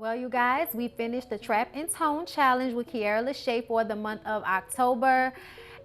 Well, you guys, we finished the Trap and Tone Challenge with LASHAE for the month of October.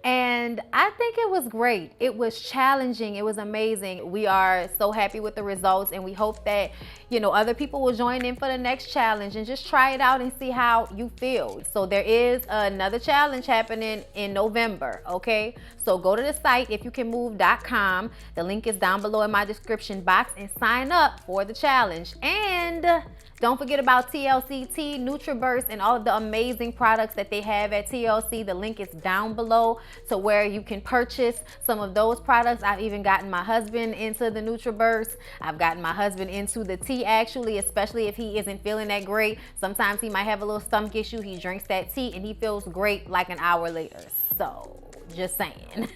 And I think it was great. It was challenging. It was amazing. We are so happy with the results, and we hope that, other people will join in for the next challenge and just try it out and see how you feel. So there is another challenge happening in November, okay? So go to the site, ifyoucanmove.com. The link is down below in my description box, and sign up for the challenge. And don't forget about TLC NutriBurst, and all of the amazing products that they have at TLC. The link is down below to where you can purchase some of those products. I've even gotten my husband into the NutriBurst. I've gotten my husband into the tea, actually, especially if he isn't feeling that great. Sometimes he might have a little stomach issue. He drinks that tea and he feels great like an hour later. So just saying.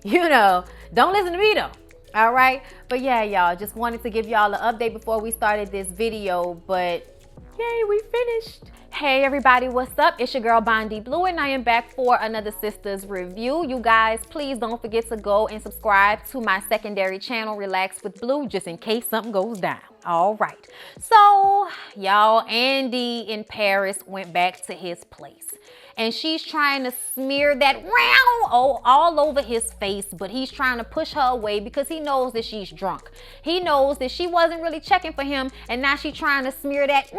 Don't listen to me though. All right, but yeah, y'all, just wanted to give y'all an update before we started this video, but yay, we finished. Hey everybody, what's up? It's your girl Bondi Blue, and I am back for another Sistas review. You guys, please don't forget to go and subscribe to my secondary channel, Relax with Blue, just in case something goes down. All right, so y'all, Andy in Paris went back to his place, and she's trying to smear that all over his face, but he's trying to push her away because he knows that she's drunk. He knows that she wasn't really checking for him, and now she's trying to smear that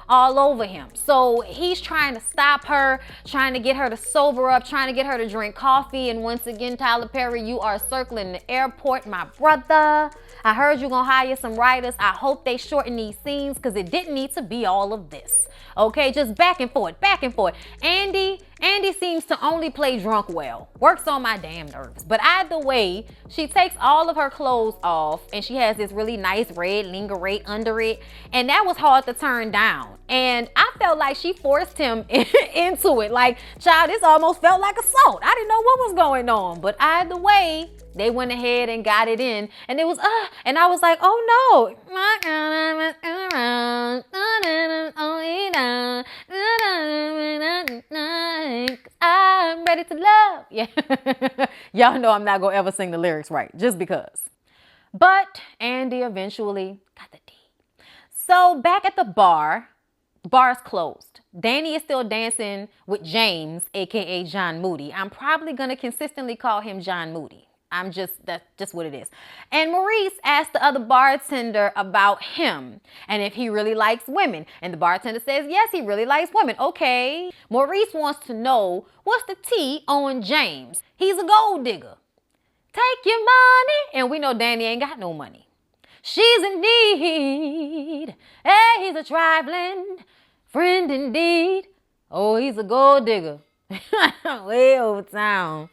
all over him. So he's trying to stop her, trying to get her to sober up, trying to get her to drink coffee. And once again, Tyler Perry, you are circling the airport, my brother. I heard you're gonna hire some writers. I hope they shorten these scenes because it didn't need to be all of this. Okay, just back and forth, back and forth. Andy seems to only play drunk well. Works on my damn nerves. But either way, she takes all of her clothes off, and she has this really nice red lingerie under it. And that was hard to turn down. And I felt like she forced him into it. Like, child, this almost felt like assault. I didn't know what was going on. But either way, they went ahead and got it in. And it was, and I was like, oh no. I'm ready to love. Yeah. Y'all know I'm not gonna ever sing the lyrics right, just because. But Andy eventually got the D. So back at the bar is closed. Danny is still dancing with James, aka John Moody. I'm probably gonna consistently call him John Moody. That's just what it is. And Maurice asked the other bartender about him and if he really likes women. And the bartender says, yes, he really likes women. Okay. Maurice wants to know, what's the tea on James? He's a gold digger. Take your money. And we know Danny ain't got no money. She's in need. Hey, he's a trifling friend indeed. Oh, he's a gold digger. Way over town.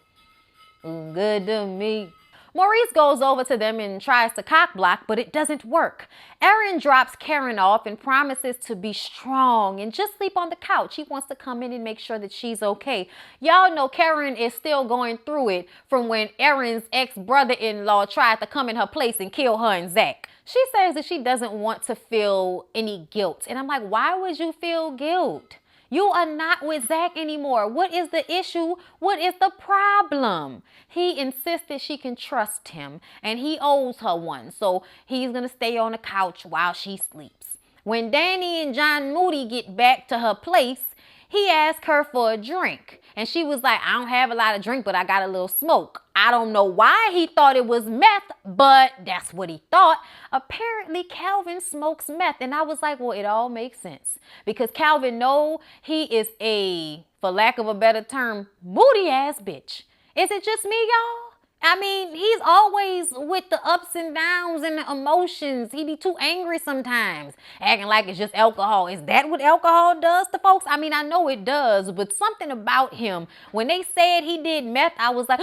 Good to me. Maurice goes over to them and tries to cock block, but it doesn't work. Aaron drops Karen off and promises to be strong and just sleep on the couch. He wants to come in and make sure that she's okay. Y'all know Karen is still going through it from when Aaron's ex-brother-in-law tried to come in her place and kill her and Zach. She says that she doesn't want to feel any guilt. And I'm like, why would you feel guilt? You are not with Zach anymore. What is the issue? What is the problem? He insists that she can trust him, and he owes her one. So he's going to stay on the couch while she sleeps. When Danny and John Moody get back to her place, he asked her for a drink. And she was like, I don't have a lot of drink, but I got a little smoke. I don't know why he thought it was meth, but that's what he thought. Apparently, Calvin smokes meth. And I was like, well, it all makes sense. Because Calvin knows he is a, for lack of a better term, moody ass bitch. Is it just me, y'all? I mean, he's always with the ups and downs and the emotions. He be too angry sometimes, acting like it's just alcohol. Is that what alcohol does to folks? I mean, I know it does, but something about him, when they said he did meth, I was like,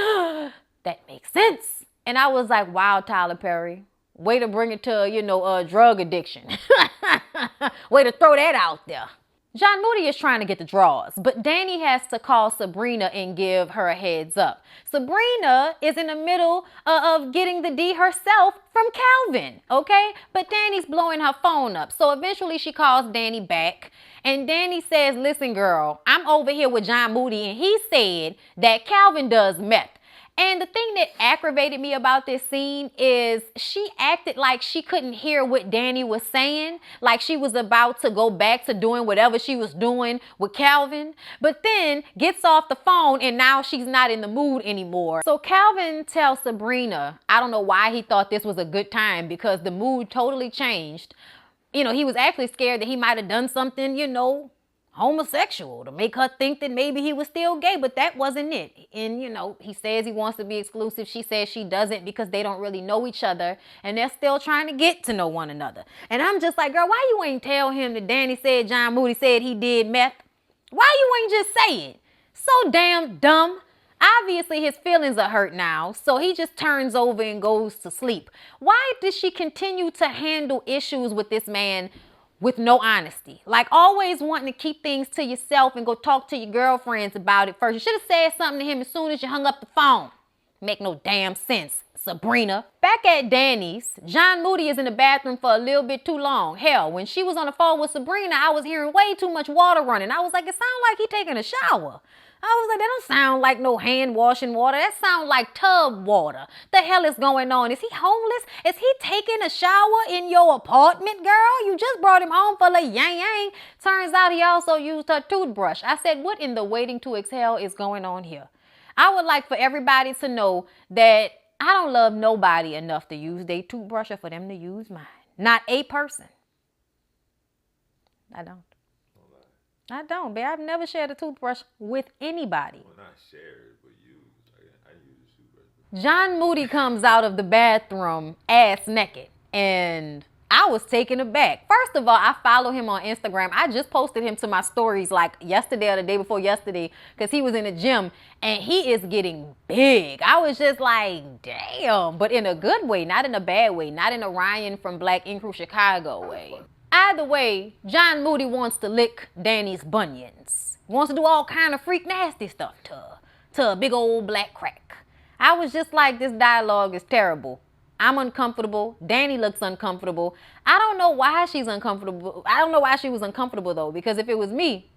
that makes sense. And I was like, wow, Tyler Perry, way to bring it to, drug addiction. Way to throw that out there. John Moody is trying to get the draws, but Danny has to call Sabrina and give her a heads up. Sabrina is in the middle of getting the D herself from Calvin, okay? But Danny's blowing her phone up. So eventually she calls Danny back, and Danny says, listen, girl, I'm over here with John Moody, and he said that Calvin does meth. And the thing that aggravated me about this scene is she acted like she couldn't hear what Danny was saying, like she was about to go back to doing whatever she was doing with Calvin, but then gets off the phone and now she's not in the mood anymore. So Calvin tells Sabrina, I don't know why he thought this was a good time because the mood totally changed. You know, he was actually scared that he might have done something, you know, homosexual to make her think that maybe he was still gay, but that wasn't it. And you know, he says he wants to be exclusive. She says she doesn't because they don't really know each other and they're still trying to get to know one another. And I'm just like, girl, why you ain't tell him that Danny said John Moody said he did meth? Why you ain't just say it? So damn dumb. Obviously his feelings are hurt now, so he just turns over and goes to sleep. Why does she continue to handle issues with this man with no honesty? Like always wanting to keep things to yourself and go talk to your girlfriends about it first. You should have said something to him as soon as you hung up the phone. Make no damn sense, Sabrina. Back at Danny's, John Moody is in the bathroom for a little bit too long. Hell, when she was on the phone with Sabrina, I was hearing way too much water running. I was like, it sounds like he taking a shower. I was like, that don't sound like no hand washing water. That sounds like tub water. The hell is going on? Is he homeless? Is he taking a shower in your apartment, girl? You just brought him home for the yang yang. Turns out he also used her toothbrush. I said, what in the waiting to exhale is going on here? I would like for everybody to know that I don't love nobody enough to use their toothbrush or for them to use mine. Not a person. I don't. I don't, babe. I've never shared a toothbrush with anybody. Well, not shared, but used. I use a toothbrush. John Moody comes out of the bathroom ass naked, and I was taken aback. First of all, I follow him on Instagram. I just posted him to my stories like yesterday or the day before yesterday because he was in the gym, and he is getting big. I was just like, damn, but in a good way, not in a bad way, not in a Ryan from Black Ink Crew Chicago way. Either way, John Moody wants to lick Danny's bunions. Wants to do all kind of freak nasty stuff to a big old black crack. I was just like, this dialogue is terrible. I'm uncomfortable. Danny looks uncomfortable. I don't know why she's uncomfortable. I don't know why she was uncomfortable though, because if it was me,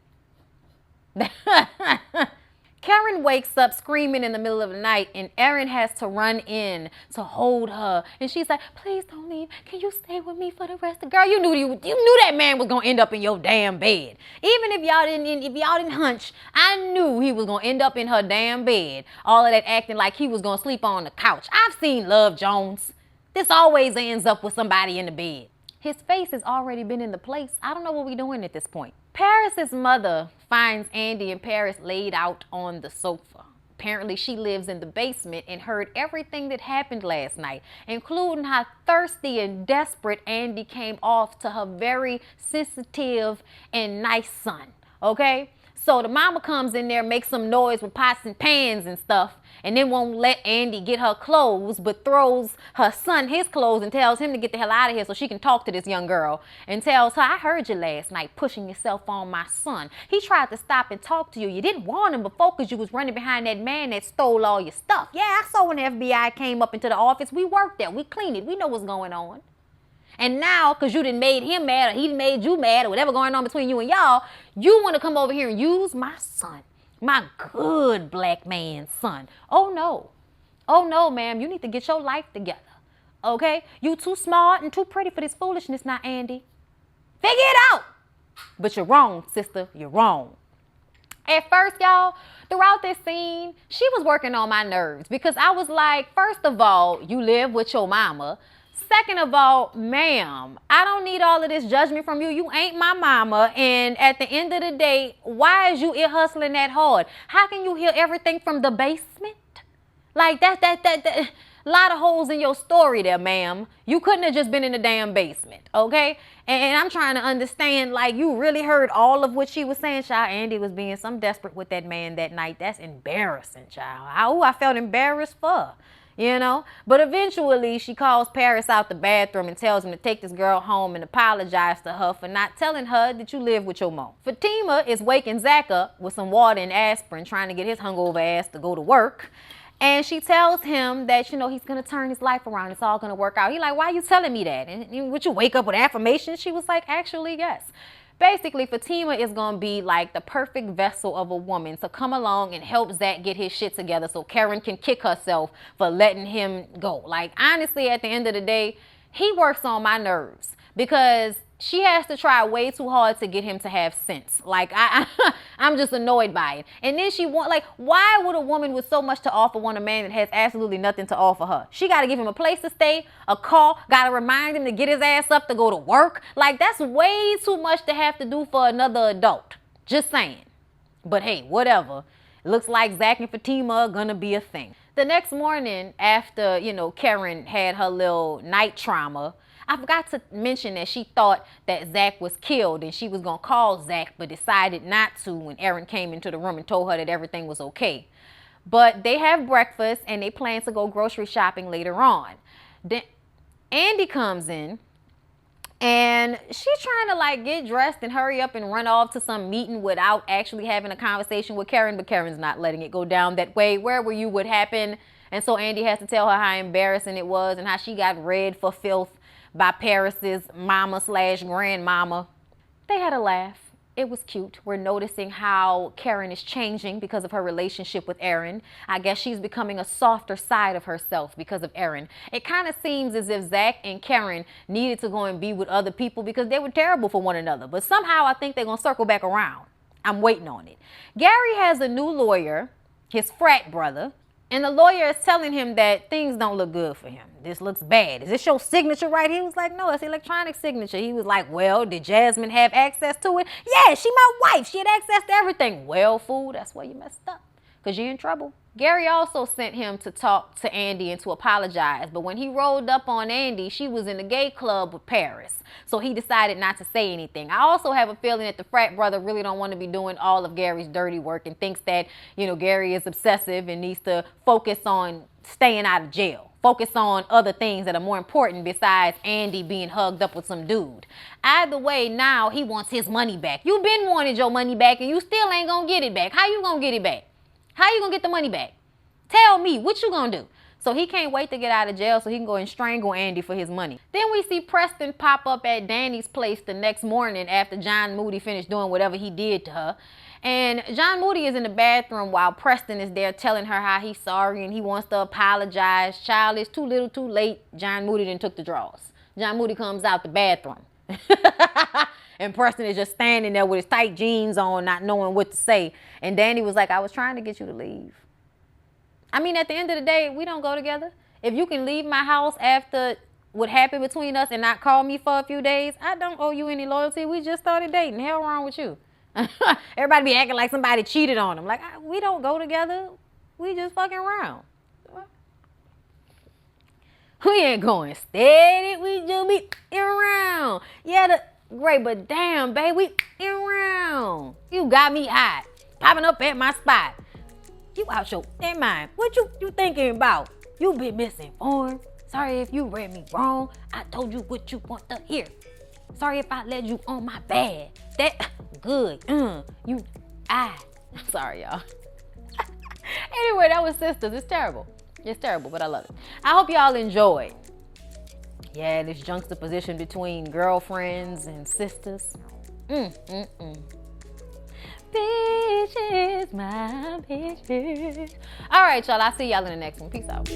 Karen wakes up screaming in the middle of the night and Erin has to run in to hold her. And she's like, please don't leave. Can you stay with me for the rest of the girl? You knew that man was gonna end up in your damn bed. Even if y'all didn't hunch, I knew he was gonna end up in her damn bed. All of that acting like he was gonna sleep on the couch. I've seen Love Jones. This always ends up with somebody in the bed. His face has already been in the place. I don't know what we're doing at this point. Paris's mother finds Andy and Paris laid out on the sofa. Apparently she lives in the basement and heard everything that happened last night, including how thirsty and desperate Andy came off to her very sensitive and nice son, okay? So the mama comes in there, makes some noise with pots and pans and stuff, and then won't let Andy get her clothes, but throws her son his clothes and tells him to get the hell out of here so she can talk to this young girl, and tells her, I heard you last night pushing yourself on my son. He tried to stop and talk to you. You didn't warn him before because you was running behind that man that stole all your stuff. Yeah, I saw when the FBI came up into the office. We worked there. We cleaned it. We know what's going on. And now, because you done made him mad or he made you mad or whatever going on between you and y'all, you want to come over here and use my son, my good black man's son. Oh, no. Oh, no, ma'am. You need to get your life together, okay? You too smart and too pretty for this foolishness now, Andy. Figure it out. But you're wrong, sister. You're wrong. At first, y'all, throughout this scene, she was working on my nerves because I was like, first of all, you live with your mama. Second of all, ma'am, I don't need all of this judgment from you. You ain't my mama. And at the end of the day, why is you ear hustling that hard? How can you hear everything from the basement? Like that lot of holes in your story there, ma'am. You couldn't have just been in the damn basement, okay? And I'm trying to understand, like, you really heard all of what she was saying, child. Andy was being some desperate with that man that night. That's embarrassing, child. I felt embarrassed for her. You know, but eventually she calls Paris out the bathroom and tells him to take this girl home and apologize to her for not telling her that you live with your mom. Fatima is waking Zach up with some water and aspirin, trying to get his hungover ass to go to work. And she tells him that, you know, he's going to turn his life around. It's all going to work out. He's like, why are you telling me that? And would you wake up with affirmations? She was like, actually, yes. basically Fatima is going to be like the perfect vessel of a woman to come along and help Zach get his shit together so Karen can kick herself for letting him go. Like, honestly, at the end of the day, he works on my nerves because she has to try way too hard to get him to have sense. Like, I'm just annoyed by it. And then she want, like, why would a woman with so much to offer want a man that has absolutely nothing to offer her? She got to give him a place to stay, a car, got to remind him to get his ass up to go to work. Like, that's way too much to have to do for another adult. Just saying. But hey, whatever. It looks like Zach and Fatima are gonna be a thing. The next morning, after, you know, Karen had her little night trauma, I forgot to mention that she thought that Zach was killed and she was going to call Zach, but decided not to when Aaron came into the room and told her that everything was okay. But they have breakfast and they plan to go grocery shopping later on. Then Andy comes in and she's trying to like get dressed and hurry up and run off to some meeting without actually having a conversation with Karen, but Karen's not letting it go down that way. Where were you? What happened? And so Andy has to tell her how embarrassing it was and how she got read for filth by Paris's mama / grandmama. They had a laugh. It was cute. We're noticing how Karen is changing because of her relationship with Aaron. I guess she's becoming a softer side of herself because of Aaron. It kind of seems as if Zach and Karen needed to go and be with other people because they were terrible for one another. But somehow I think they're going to circle back around. I'm waiting on it. Gary has a new lawyer, his frat brother. And the lawyer is telling him that things don't look good for him. This looks bad. Is this your signature right here? He was like, no, it's electronic signature. He was like, well, did Jasmine have access to it? Yeah, she my wife. She had access to everything. Well, fool, that's where you messed up because you're in trouble. Gary also sent him to talk to Andy and to apologize. But when he rolled up on Andy, she was in the gay club with Paris. So he decided not to say anything. I also have a feeling that the frat brother really don't want to be doing all of Gary's dirty work and thinks that, you know, Gary is obsessive and needs to focus on staying out of jail. Focus on other things that are more important besides Andy being hugged up with some dude. Either way, now he wants his money back. You been wanted your money back and you still ain't gonna get it back. How you gonna get it back? How you gonna get the money back? Tell me, what you gonna do? So he can't wait to get out of jail so he can go and strangle Andy for his money. Then we see Preston pop up at Danny's place the next morning after John Moody finished doing whatever he did to her. And John Moody is in the bathroom while Preston is there telling her how he's sorry and he wants to apologize. Child, it's too little too late. John Moody then took the drawers. John Moody comes out the bathroom. And Preston is just standing there with his tight jeans on, not knowing what to say. And Danny was like, I was trying to get you to leave. I mean, at the end of the day, we don't go together. If you can leave my house after what happened between us and not call me for a few days, I don't owe you any loyalty. We just started dating. Hell wrong with you? Everybody be acting like somebody cheated on them. Like, we don't go together. We just fucking around. We ain't going steady. We just be around. Yeah, great, but damn, babe, we around. You got me hot, popping up at my spot. You out your damn mind. What you thinking about? You been misinformed. Sorry if you read me wrong. I told you what you want to hear. Sorry if I led you on my bad. That good. Sorry, y'all. Anyway, that was Sistas. It's terrible. It's terrible, but I love it. I hope y'all enjoyed. Yeah, this juxtaposition between girlfriends and sisters. Bitches, my bitches. All right, y'all. I'll see y'all in the next one. Peace out.